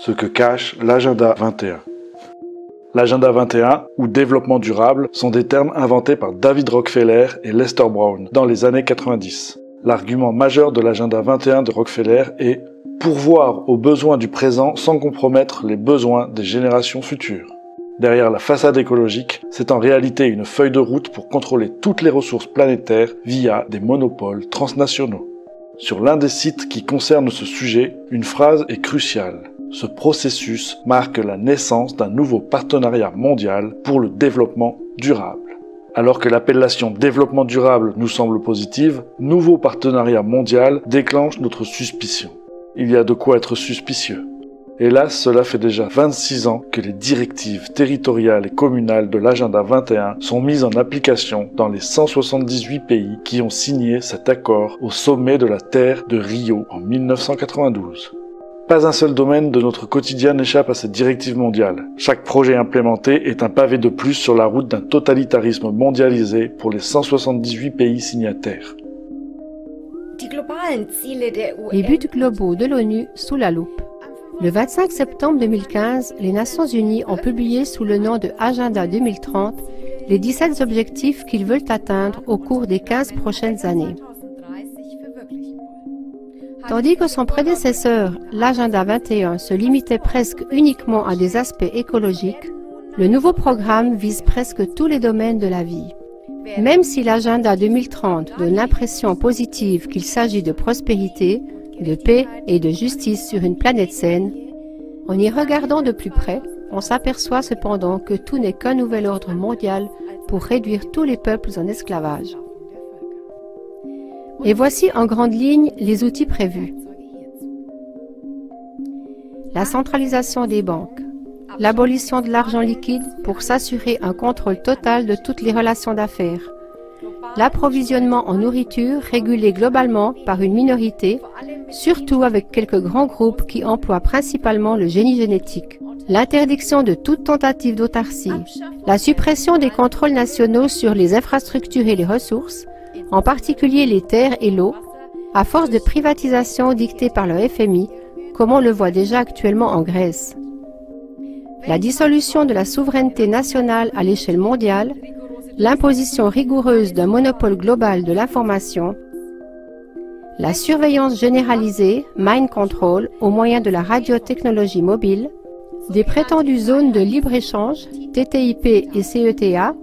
ce que cache l'Agenda 21. L'Agenda 21 ou développement durable sont des termes inventés par David Rockefeller et Lester Brown dans les années 90. L'argument majeur de l'Agenda 21 de Rockefeller est « pourvoir aux besoins du présent sans compromettre les besoins des générations futures ». Derrière la façade écologique, c'est en réalité une feuille de route pour contrôler toutes les ressources planétaires via des monopoles transnationaux. Sur l'un des sites qui concerne ce sujet, une phrase est cruciale. Ce processus marque la naissance d'un nouveau partenariat mondial pour le développement durable. Alors que l'appellation développement durable nous semble positive, nouveau partenariat mondial déclenche notre suspicion. Il y a de quoi être suspicieux. Hélas, cela fait déjà 26 ans que les directives territoriales et communales de l'Agenda 21 sont mises en application dans les 178 pays qui ont signé cet accord au sommet de la Terre de Rio en 1992. Pas un seul domaine de notre quotidien n'échappe à cette directive mondiale. Chaque projet implémenté est un pavé de plus sur la route d'un totalitarisme mondialisé pour les 178 pays signataires. Les buts globaux de l'ONU sous la loupe. Le 25 septembre 2015, les Nations Unies ont publié sous le nom de Agenda 2030 les 17 objectifs qu'ils veulent atteindre au cours des 15 prochaines années. Tandis que son prédécesseur, l'Agenda 21, se limitait presque uniquement à des aspects écologiques, le nouveau programme vise presque tous les domaines de la vie. Même si l'Agenda 2030 donne l'impression positive qu'il s'agit de prospérité, de paix et de justice sur une planète saine, en y regardant de plus près, on s'aperçoit cependant que tout n'est qu'un nouvel ordre mondial pour réduire tous les peuples en esclavage. Et voici en grande ligne les outils prévus. La centralisation des banques, l'abolition de l'argent liquide pour s'assurer un contrôle total de toutes les relations d'affaires, l'approvisionnement en nourriture régulé globalement par une minorité, surtout avec quelques grands groupes qui emploient principalement le génie génétique, l'interdiction de toute tentative d'autarcie, la suppression des contrôles nationaux sur les infrastructures et les ressources, en particulier les terres et l'eau, à force de privatisation dictée par le FMI, comme on le voit déjà actuellement en Grèce. La dissolution de la souveraineté nationale à l'échelle mondiale, l'imposition rigoureuse d'un monopole global de l'information, la surveillance généralisée, mind control, au moyen de la radiotechnologie mobile, des prétendues zones de libre-échange, TTIP et CETA,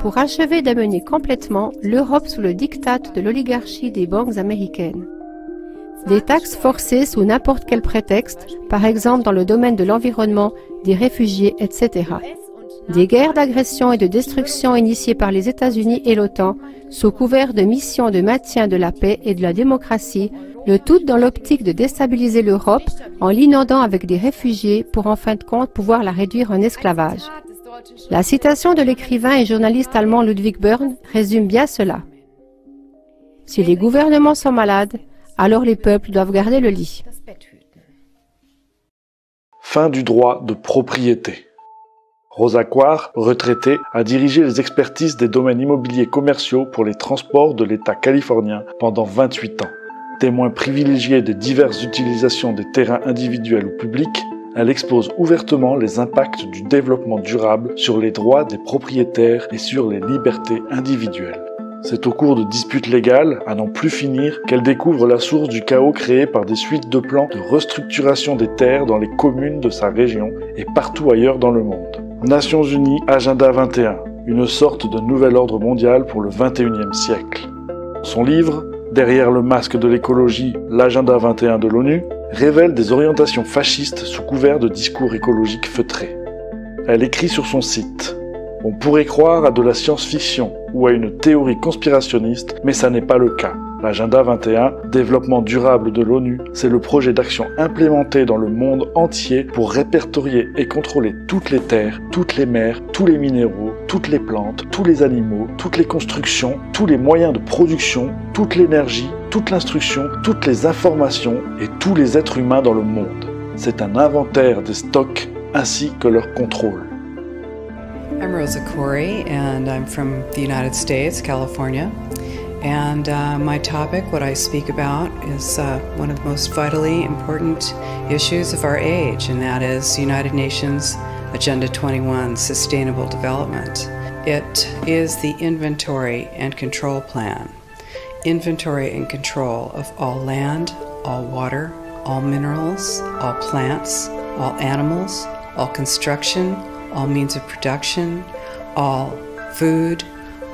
pour achever d'amener complètement l'Europe sous le diktat de l'oligarchie des banques américaines. Des taxes forcées sous n'importe quel prétexte, par exemple dans le domaine de l'environnement, des réfugiés, etc. Des guerres d'agression et de destruction initiées par les États-Unis et l'OTAN, sous couvert de missions de maintien de la paix et de la démocratie, le tout dans l'optique de déstabiliser l'Europe en l'inondant avec des réfugiés pour en fin de compte pouvoir la réduire en esclavage. La citation de l'écrivain et journaliste allemand Ludwig Börne résume bien cela. Si les gouvernements sont malades, alors les peuples doivent garder le lit. Fin du droit de propriété. Rosa Quar, retraitée, a dirigé les expertises des domaines immobiliers commerciaux pour les transports de l'État californien pendant 28 ans. Témoin privilégié des diverses utilisations des terrains individuels ou publics, elle expose ouvertement les impacts du développement durable sur les droits des propriétaires et sur les libertés individuelles. C'est au cours de disputes légales, à n'en plus finir, qu'elle découvre la source du chaos créé par des suites de plans de restructuration des terres dans les communes de sa région et partout ailleurs dans le monde. Nations Unies, Agenda 21, une sorte de nouvel ordre mondial pour le XXIe siècle. Son livre, Derrière le masque de l'écologie, l'Agenda 21 de l'ONU, révèle des orientations fascistes sous couvert de discours écologiques feutrés. Elle écrit sur son site « On pourrait croire à de la science-fiction ou à une théorie conspirationniste, mais ça n'est pas le cas. L'Agenda 21, développement durable de l'ONU, c'est le projet d'action implémenté dans le monde entier pour répertorier et contrôler toutes les terres, toutes les mers, tous les minéraux, toutes les plantes, tous les animaux, toutes les constructions, tous les moyens de production, toute l'énergie, toute l'instruction, toutes les informations et tous les êtres humains dans le monde. C'est un inventaire des stocks ainsi que leur contrôle. I'm Rosa Corey and I'm from the United States, California. And my topic, what I speak about, is one of the most vitally important issues of our age, and that is United Nations Agenda 21, Sustainable Development. It is the inventory and control plan. Inventory and control of all land, all water, all minerals, all plants, all animals, all construction, all means of production, all food,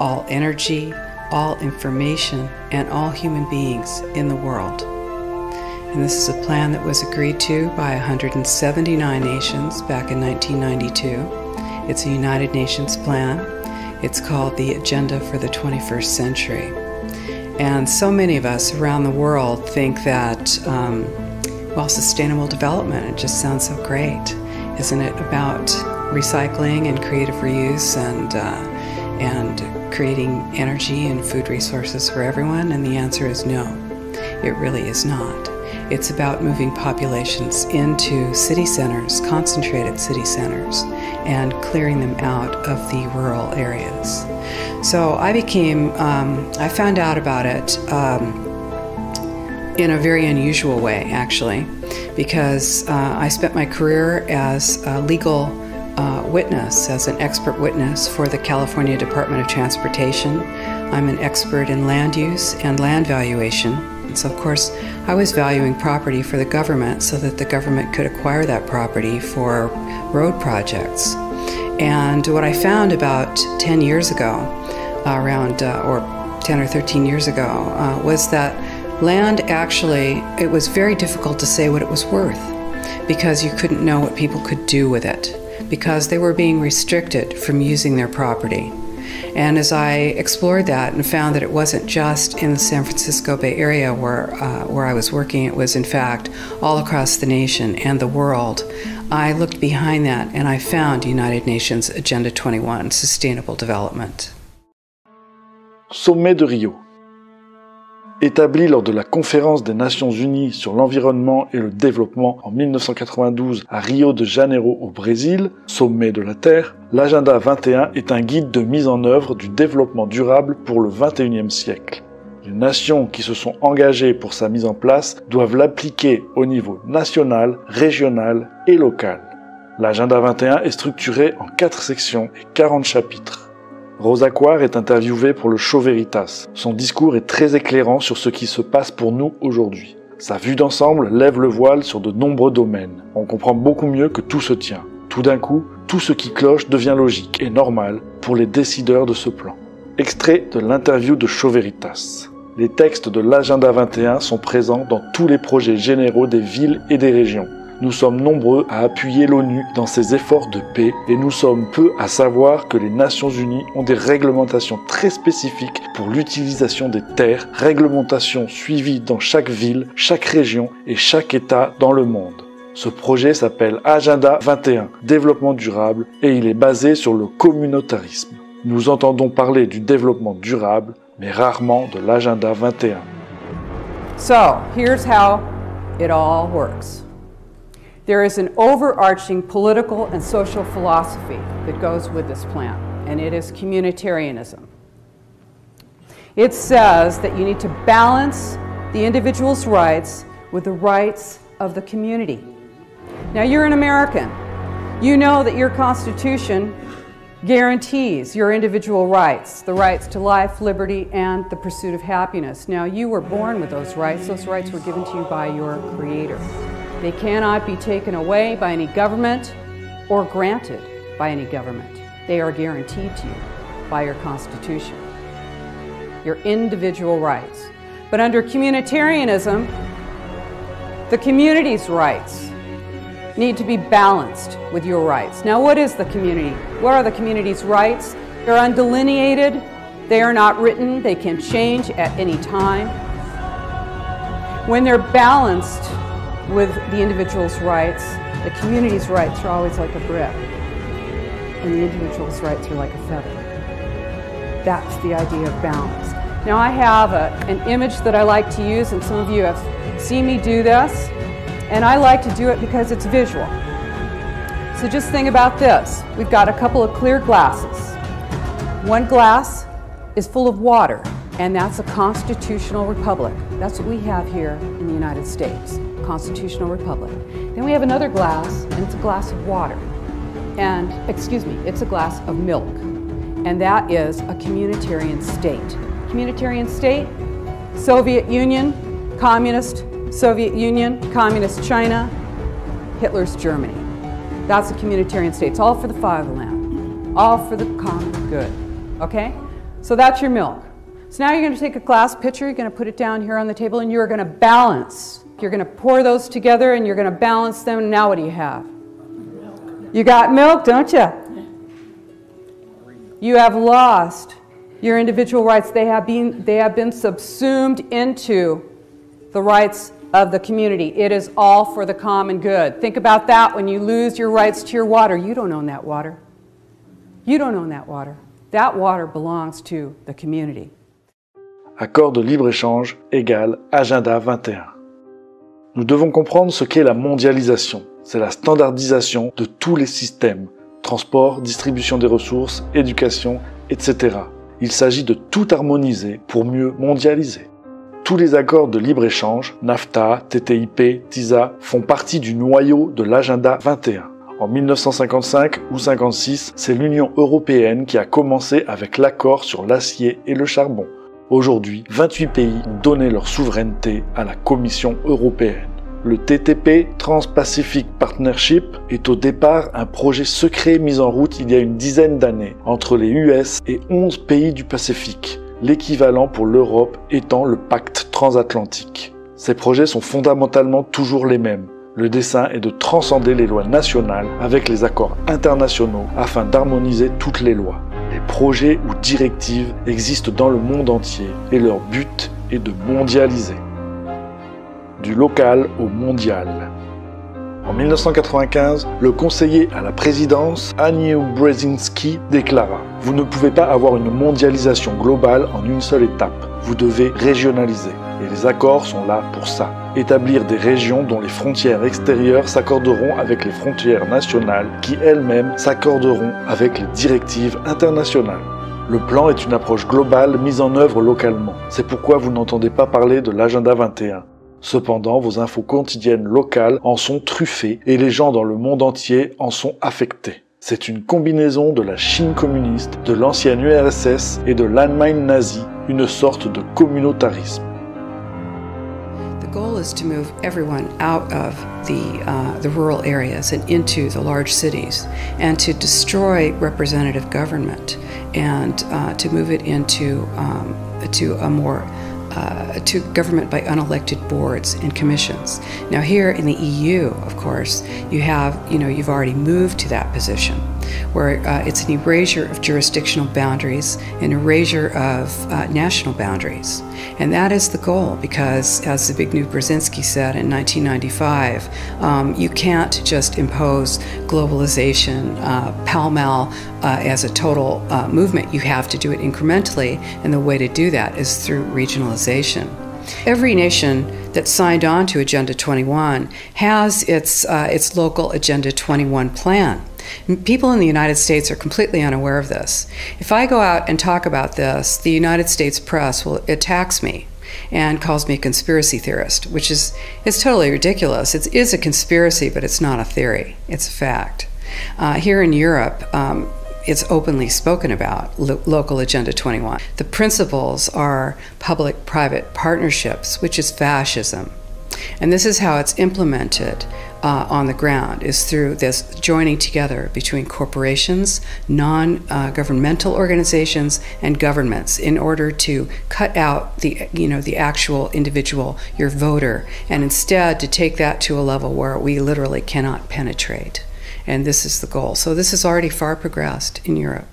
all energy, all information, and all human beings in the world. And this is a plan that was agreed to by 179 nations back in 1992. It's a United Nations plan. It's called the Agenda for the 21st Century. And so many of us around the world think that, well, sustainable development, it just sounds so great. Isn't it about recycling and creative reuse and creating energy and food resources for everyone? And the answer is no, it really is not. It's about moving populations into city centers, concentrated city centers, and clearing them out of the rural areas. So I found out about it in a very unusual way, actually, because I spent my career as a legal witness, as an expert witness for the California Department of Transportation. I'm an expert in land use and land valuation. And so, of course, I was valuing property for the government so that the government could acquire that property for road projects. And what I found about 10 years ago, or 10 or 13 years ago, was that land actually, it was very difficult to say what it was worth because you couldn't know what people could do with it because they were being restricted from using their property. And as I explored that and found that it wasn't just in the San Francisco Bay Area where I was working, it was in fact all across the nation and the world, I looked behind that and I found United Nations Agenda 21, Sustainable Development. Sommet de Rio. Établi lors de la conférence des Nations Unies sur l'environnement et le développement en 1992 à Rio de Janeiro au Brésil, sommet de la Terre, l'Agenda 21 est un guide de mise en œuvre du développement durable pour le XXIe siècle. Les nations qui se sont engagées pour sa mise en place doivent l'appliquer au niveau national, régional et local. L'Agenda 21 est structuré en 4 sections et 40 chapitres. Rosa Quar est interviewée pour le Show Veritas. Son discours est très éclairant sur ce qui se passe pour nous aujourd'hui. Sa vue d'ensemble lève le voile sur de nombreux domaines. On comprend beaucoup mieux que tout se tient. Tout d'un coup, tout ce qui cloche devient logique et normal pour les décideurs de ce plan. Extrait de l'interview de Show Veritas. Les textes de l'Agenda 21 sont présents dans tous les projets généraux des villes et des régions. Nous sommes nombreux à appuyer l'ONU dans ses efforts de paix et nous sommes peu à savoir que les Nations Unies ont des réglementations très spécifiques pour l'utilisation des terres, réglementations suivies dans chaque ville, chaque région et chaque État dans le monde. Ce projet s'appelle Agenda 21, développement durable, et il est basé sur le communautarisme. Nous entendons parler du développement durable, mais rarement de l'Agenda 21. So, here's how it all works. There is an overarching political and social philosophy that goes with this plan, and it is communitarianism. It says that you need to balance the individual's rights with the rights of the community. Now, you're an American. You know that your Constitution guarantees your individual rights, the rights to life, liberty, and the pursuit of happiness. Now, you were born with those rights. Those rights were given to you by your Creator. They cannot be taken away by any government or granted by any government. They are guaranteed to you by your Constitution, your individual rights. But under communitarianism, the community's rights need to be balanced with your rights. Now, what is the community? What are the community's rights? They're undelineated, they are not written, they can change at any time. When they're balanced with the individual's rights, the community's rights are always like a brick, and the individual's rights are like a feather. That's the idea of balance. Now, I have an image that I like to use, and some of you have seen me do this, and I like to do it because it's visual. So just think about this. We've got a couple of clear glasses. One glass is full of water. And that's a constitutional republic. That's what we have here in the United States, constitutional republic. Then we have another glass, and it's a glass of water. And, excuse me, it's a glass of milk. And that is a communitarian state. Communitarian state, Soviet Union, communist China, Hitler's Germany. That's a communitarian state. It's all for the fatherland, all for the common good, okay? So that's your milk. So now you're going to take a glass pitcher, you're going to put it down here on the table, and you're going to balance. You're going to pour those together, and you're going to balance them, and now what do you have? You got milk, don't you? You have lost your individual rights. They have been subsumed into the rights of the community. It is all for the common good. Think about that when you lose your rights to your water. You don't own that water. You don't own that water. That water belongs to the community. Accord de libre-échange égale Agenda 21. Nous devons comprendre ce qu'est la mondialisation. C'est la standardisation de tous les systèmes, transport, distribution des ressources, éducation, etc. Il s'agit de tout harmoniser pour mieux mondialiser. Tous les accords de libre-échange, NAFTA, TTIP, TISA, font partie du noyau de l'Agenda 21. En 1955 ou 56, c'est l'Union européenne qui a commencé avec l'accord sur l'acier et le charbon. Aujourd'hui, 28 pays ont donné leur souveraineté à la Commission européenne. Le TTP, Trans-Pacific Partnership, est au départ un projet secret mis en route il y a une dizaine d'années entre les US et 11 pays du Pacifique, l'équivalent pour l'Europe étant le pacte transatlantique. Ces projets sont fondamentalement toujours les mêmes. Le dessein est de transcender les lois nationales avec les accords internationaux afin d'harmoniser toutes les lois. Les projets ou directives existent dans le monde entier et leur but est de mondialiser. Du local au mondial. En 1995, le conseiller à la présidence, Aniu Brzezinski, déclara « Vous ne pouvez pas avoir une mondialisation globale en une seule étape. Vous devez régionaliser. Et les accords sont là pour ça. Établir des régions dont les frontières extérieures s'accorderont avec les frontières nationales qui elles-mêmes s'accorderont avec les directives internationales. Le plan est une approche globale mise en œuvre localement. C'est pourquoi vous n'entendez pas parler de l'Agenda 21. Cependant, vos infos quotidiennes locales en sont truffées et les gens dans le monde entier en sont affectés. C'est une combinaison de la Chine communiste, de l'ancienne URSS et de l'Allemagne nazie, une sorte de communautarisme. The goal is to move everyone out of the rural areas and into the large cities, and to destroy representative government, and to move it into a more to government by unelected boards and commissions. Now here in the EU, of course, you've already moved to that position, where it's an erasure of jurisdictional boundaries, an erasure of national boundaries. And that is the goal, because as Zbigniew Brzezinski said in 1995, you can't just impose globalization pell-mell as a total movement. You have to do it incrementally, and the way to do that is through regionalization. Every nation that signed on to Agenda 21 has its local Agenda 21 plan. People in the United States are completely unaware of this. If I go out and talk about this, the United States press attacks me and calls me a conspiracy theorist, which is totally ridiculous. It is a conspiracy, but it's not a theory. It's a fact. Here in Europe, it's openly spoken about, local Agenda 21. The principles are public-private partnerships, which is fascism. And this is how it's implemented on the ground, is through this joining together between corporations, non-governmental organizations, and governments in order to cut out the actual individual, your voter, and instead to take that to a level where we literally cannot penetrate. And this is the goal. So this is already far progressed in Europe.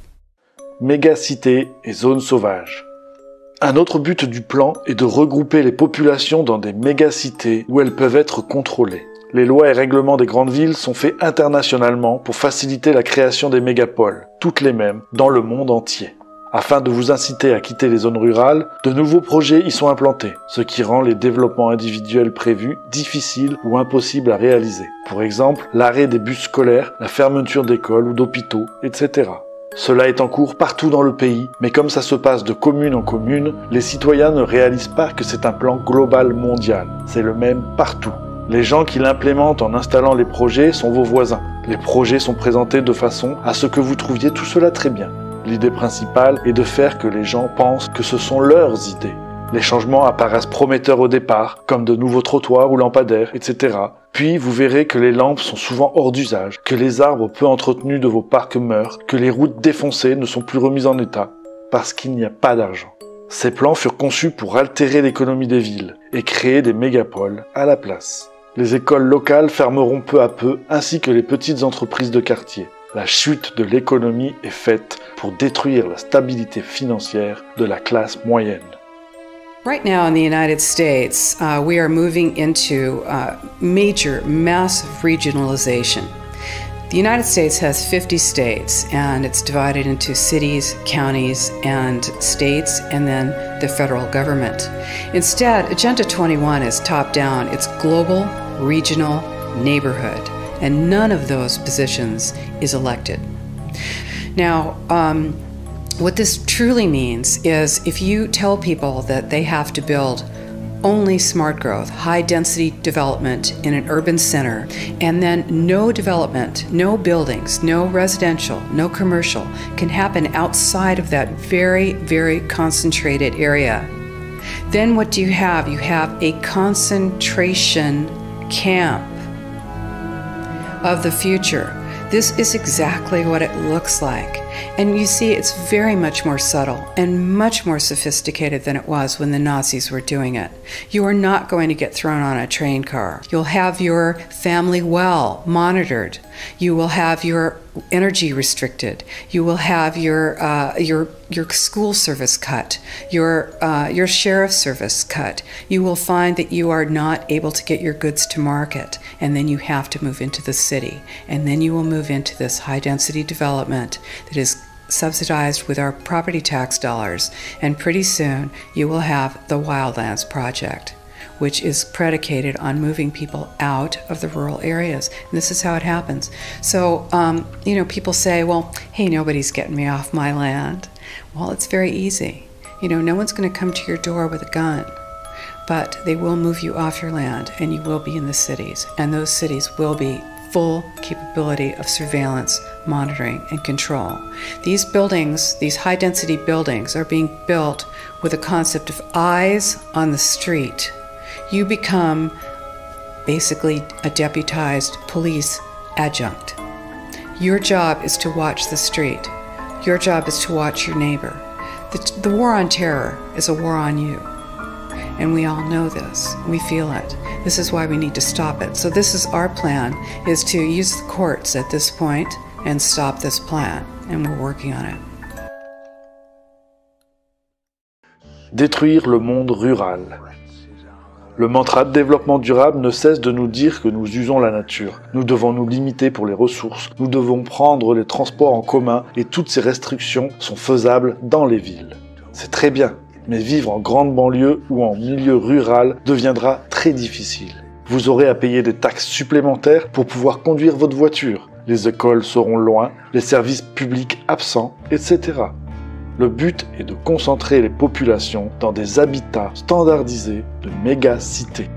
Mégacités et zones sauvages. Un autre but du plan est de regrouper les populations dans des mégacités où elles peuvent être contrôlées. Les lois et règlements des grandes villes sont faits internationalement pour faciliter la création des mégapoles, toutes les mêmes, dans le monde entier. Afin de vous inciter à quitter les zones rurales, de nouveaux projets y sont implantés, ce qui rend les développements individuels prévus difficiles ou impossibles à réaliser. Pour exemple, l'arrêt des bus scolaires, la fermeture d'écoles ou d'hôpitaux, etc. Cela est en cours partout dans le pays, mais comme ça se passe de commune en commune, les citoyens ne réalisent pas que c'est un plan global mondial. C'est le même partout. Les gens qui l'implémentent en installant les projets sont vos voisins. Les projets sont présentés de façon à ce que vous trouviez tout cela très bien. L'idée principale est de faire que les gens pensent que ce sont leurs idées. Les changements apparaissent prometteurs au départ, comme de nouveaux trottoirs ou lampadaires, etc. Puis vous verrez que les lampes sont souvent hors d'usage, que les arbres peu entretenus de vos parcs meurent, que les routes défoncées ne sont plus remises en état, parce qu'il n'y a pas d'argent. Ces plans furent conçus pour altérer l'économie des villes et créer des mégapoles à la place. Les écoles locales fermeront peu à peu, ainsi que les petites entreprises de quartier. La chute de l'économie est faite pour détruire la stabilité financière de la classe moyenne. Right now in the United States, we are moving into massive regionalization. The United States has 50 states, and it's divided into cities, counties, and states, and then the federal government. Instead, Agenda 21 is top-down. It's global, regional, neighborhood, and none of those positions is elected. Now, what this truly means is if you tell people that they have to build only smart growth, high density development in an urban center, and then no development, no buildings, no residential, no commercial can happen outside of that very, very concentrated area, then what do you have? You have a concentration camp of the future. This is exactly what it looks like. And you see, it's very much more subtle and much more sophisticated than it was when the Nazis were doing it. You are not going to get thrown on a train car. You'll have your family well monitored. You will have your energy restricted. You will have your school service cut, your sheriff service cut. You will find that you are not able to get your goods to market, and then you have to move into the city, and then you will move into this high-density development that is subsidized with our property tax dollars, and pretty soon you will have the Wildlands Project, which is predicated on moving people out of the rural areas. And this is how it happens. So, people say, well, hey, nobody's getting me off my land. Well, it's very easy. No one's going to come to your door with a gun, but they will move you off your land and you will be in the cities. And those cities will be full capability of surveillance, monitoring, and control. These buildings, these high-density buildings, are being built with a concept of eyes on the street. You become basically a deputized police adjunct. Your job is to watch the street. Your job is to watch your neighbor. The war on terror is a war on you. And we all know this. We feel it. This is why we need to stop it. So this is our plan, is to use the courts at this point and stop this plan. And we're working on it. Détruire le monde rural. Le mantra de développement durable ne cesse de nous dire que nous usons la nature. Nous devons nous limiter pour les ressources, nous devons prendre les transports en commun et toutes ces restrictions sont faisables dans les villes. C'est très bien, mais vivre en grande banlieue ou en milieu rural deviendra très difficile. Vous aurez à payer des taxes supplémentaires pour pouvoir conduire votre voiture. Les écoles seront loin, les services publics absents, etc. Le but est de concentrer les populations dans des habitats standardisés de méga-cités.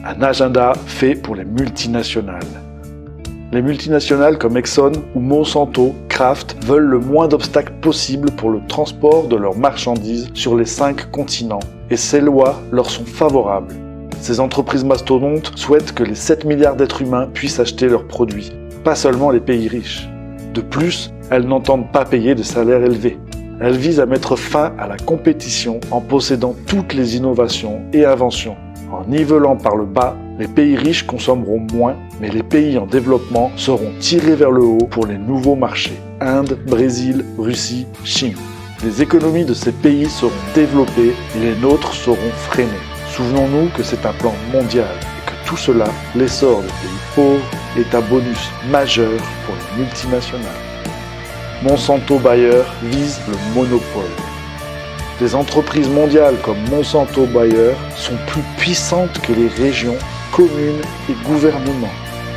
Un agenda fait pour les multinationales. Les multinationales comme Exxon ou Monsanto, Kraft veulent le moins d'obstacles possible pour le transport de leurs marchandises sur les 5 continents et ces lois leur sont favorables. ces entreprises mastodontes souhaitent que les 7 milliards d'êtres humains puissent acheter leurs produits, pas seulement les pays riches. De plus, elles n'entendent pas payer de salaires élevés. Elles visent à mettre fin à la compétition en possédant toutes les innovations et inventions. En nivelant par le bas, les pays riches consommeront moins, mais les pays en développement seront tirés vers le haut pour les nouveaux marchés. Inde, Brésil, Russie, Chine. Les économies de ces pays seront développées et les nôtres seront freinées. Souvenons-nous que c'est un plan mondial et que tout cela, l'essor des pays pauvres, est un bonus majeur pour les multinationales. Monsanto Bayer vise le monopole. Des entreprises mondiales comme Monsanto Bayer sont plus puissantes que les régions, communes et gouvernements.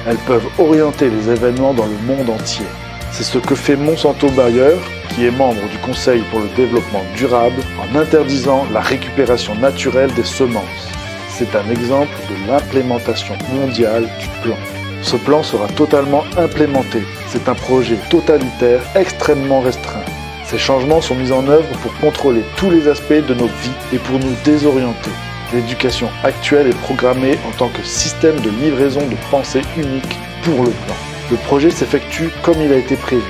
Elles peuvent orienter les événements dans le monde entier. C'est ce que fait Monsanto Bayer, qui est membre du Conseil pour le développement durable, en interdisant la récupération naturelle des semences. C'est un exemple de l'implémentation mondiale du plan. Ce plan sera totalement implémenté. C'est un projet totalitaire extrêmement restreint. Ces changements sont mis en œuvre pour contrôler tous les aspects de notre vie et pour nous désorienter. L'éducation actuelle est programmée en tant que système de livraison de pensée unique pour le plan. Le projet s'effectue comme il a été prévu.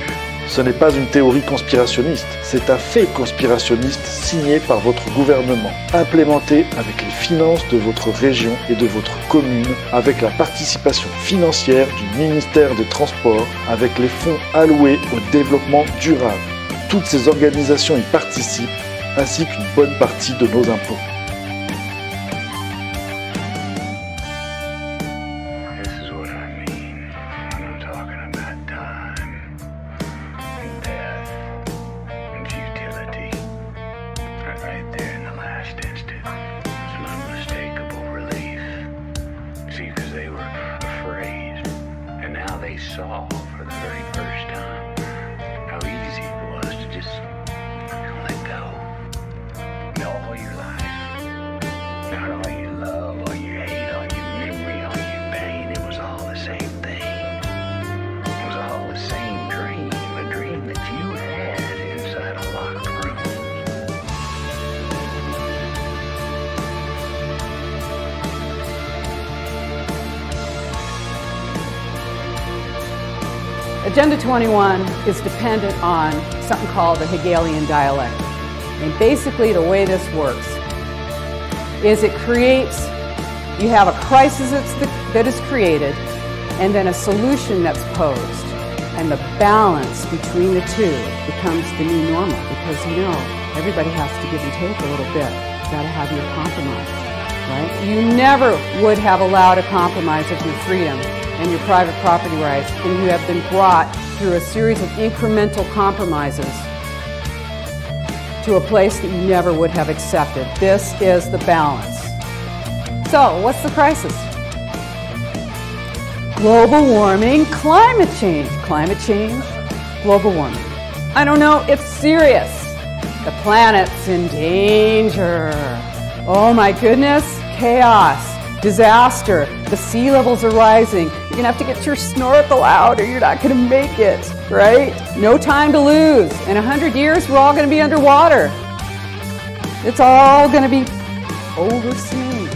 Ce n'est pas une théorie conspirationniste, c'est un fait conspirationniste signé par votre gouvernement, implémenté avec les finances de votre région et de votre commune, avec la participation financière du ministère des Transports, avec les fonds alloués au développement durable. Toutes ces organisations y participent, ainsi qu'une bonne partie de nos impôts. They saw for the very first time how easy it was to just let go. Not all your life, not all your love, all your hate, all your memory, all your pain. It was all the same thing. It was all the same dream, a dream that you had inside a locked room. Agenda 21 is dependent on something called the Hegelian dialectic. And basically the way this works is it creates, you have a crisis that is created and then a solution that's posed. And the balance between the two becomes the new normal because everybody has to give and take a little bit. You've got to have your compromise, right? You never would have allowed a compromise of your freedom and your private property rights, and you have been brought through a series of incremental compromises to a place that you never would have accepted. This is the balance. So, what's the crisis? Global warming, climate change. Climate change, global warming. I don't know, it's serious. The planet's in danger. Oh my goodness, chaos. Disaster, the sea levels are rising. You're gonna have to get your snorkel out or you're not gonna make it, right? No time to lose. In 100 years, we're all gonna be underwater. It's all gonna be overseen.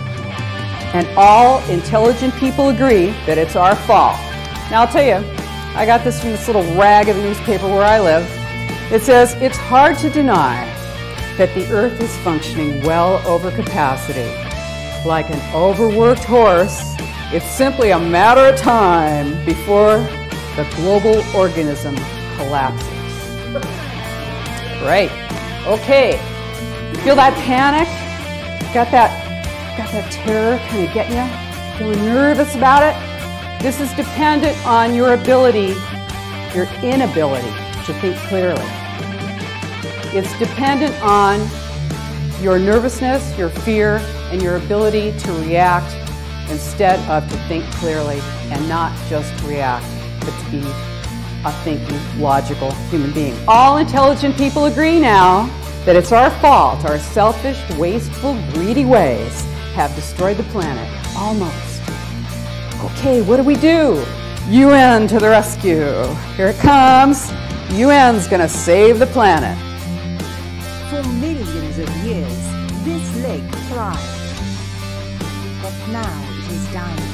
And all intelligent people agree that it's our fault. Now I'll tell you, I got this from this little rag of a newspaper where I live. It says, it's hard to deny that the Earth is functioning well over capacity. Like an overworked horse, it's simply a matter of time before the global organism collapses. Right. Okay. Feel that panic? Got that terror kind of getting you? Feeling nervous about it? This is dependent on your ability, your inability to think clearly. It's dependent on your nervousness, your fear, and your ability to react instead of to think clearly and not just react, but to be a thinking, logical human being. All intelligent people agree now that it's our fault. Our selfish, wasteful, greedy ways have destroyed the planet. Almost. Okay, what do? UN to the rescue. Here it comes. UN's gonna save the planet. For millions of years, this lake thrived. But now it is dying.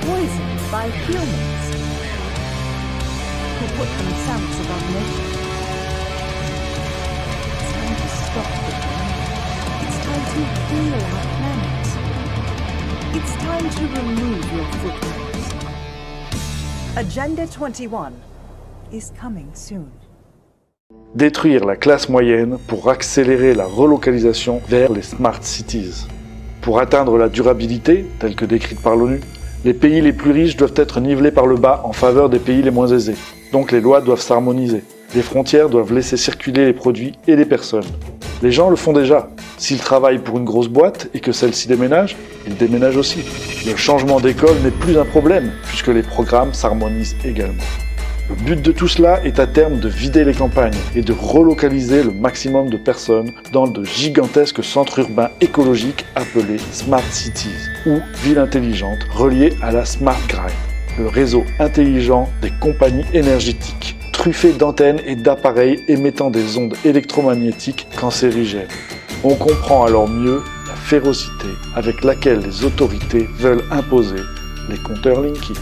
Poisoned by humans who put themselves above nature. It's time to stop the planet. It's time to heal our planet. It's time to remove your footprints. Agenda 21 is coming soon. Détruire la classe moyenne pour accélérer la relocalisation vers les Smart Cities. Pour atteindre la durabilité, telle que décrite par l'ONU, les pays les plus riches doivent être nivelés par le bas en faveur des pays les moins aisés. Donc les lois doivent s'harmoniser. Les frontières doivent laisser circuler les produits et les personnes. Les gens le font déjà. S'ils travaillent pour une grosse boîte et que celle-ci déménage, ils déménagent aussi. Le changement d'école n'est plus un problème, puisque les programmes s'harmonisent également. Le but de tout cela est à terme de vider les campagnes et de relocaliser le maximum de personnes dans de gigantesques centres urbains écologiques appelés Smart Cities, ou villes intelligentes reliées à la Smart Grid, le réseau intelligent des compagnies énergétiques, truffé d'antennes et d'appareils émettant des ondes électromagnétiques cancérigènes. On comprend alors mieux la férocité avec laquelle les autorités veulent imposer les compteurs Linky.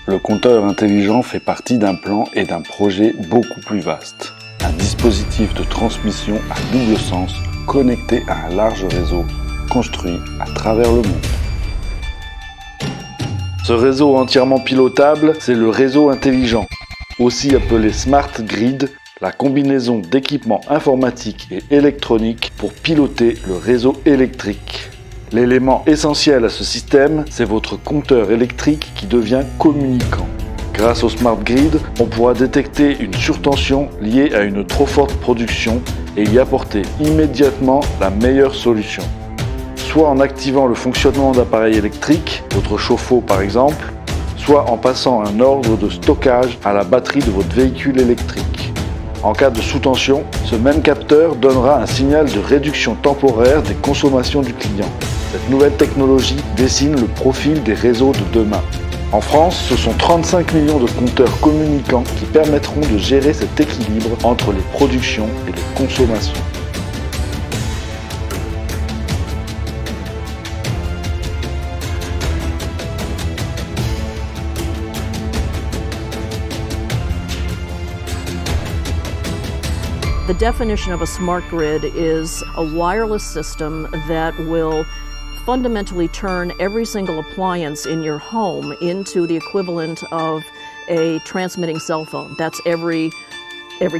Le compteur intelligent fait partie d'un plan et d'un projet beaucoup plus vaste. Un dispositif de transmission à double sens connecté à un large réseau construit à travers le monde. Ce réseau entièrement pilotable, c'est le réseau intelligent, aussi appelé Smart Grid, la combinaison d'équipements informatiques et électroniques pour piloter le réseau électrique. L'élément essentiel à ce système, c'est votre compteur électrique qui devient communicant. Grâce au Smart Grid, on pourra détecter une surtension liée à une trop forte production et y apporter immédiatement la meilleure solution. Soit en activant le fonctionnement d'appareils électriques, votre chauffe-eau par exemple, soit en passant un ordre de stockage à la batterie de votre véhicule électrique. En cas de sous-tension, ce même capteur donnera un signal de réduction temporaire des consommations du client. Cette nouvelle technologie dessine le profil des réseaux de demain. En France, ce sont 35 millions de compteurs communicants qui permettront de gérer cet équilibre entre les productions et les consommations. The definition of a smart grid is a wireless system that will fundamentally turn every single appliance in your home into the equivalent of a transmitting cell phone. That's every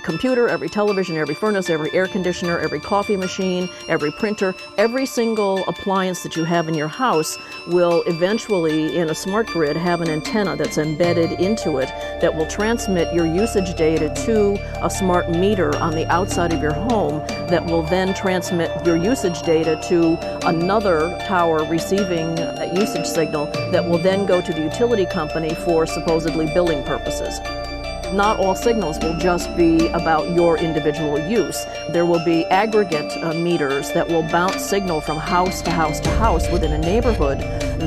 computer, every television, every furnace, every air conditioner, every coffee machine, every printer, every single appliance that you have in your house will eventually, in a smart grid, have an antenna that's embedded into it that will transmit your usage data to a smart meter on the outside of your home that will then transmit your usage data to another tower receiving that usage signal that will then go to the utility company for supposedly billing purposes. Not all signals will just be about your individual use. There will be aggregate meters that will bounce signal from house to house to house within a neighborhood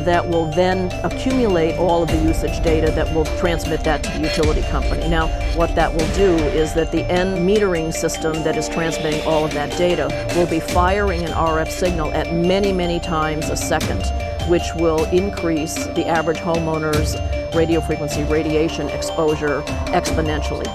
that will then accumulate all of the usage data that will transmit that to the utility company. Now, what that will do is that the end metering system that is transmitting all of that data will be firing an RF signal at many, many times a second, which will increase the average homeowner's radio frequency radiation exposure exponentially.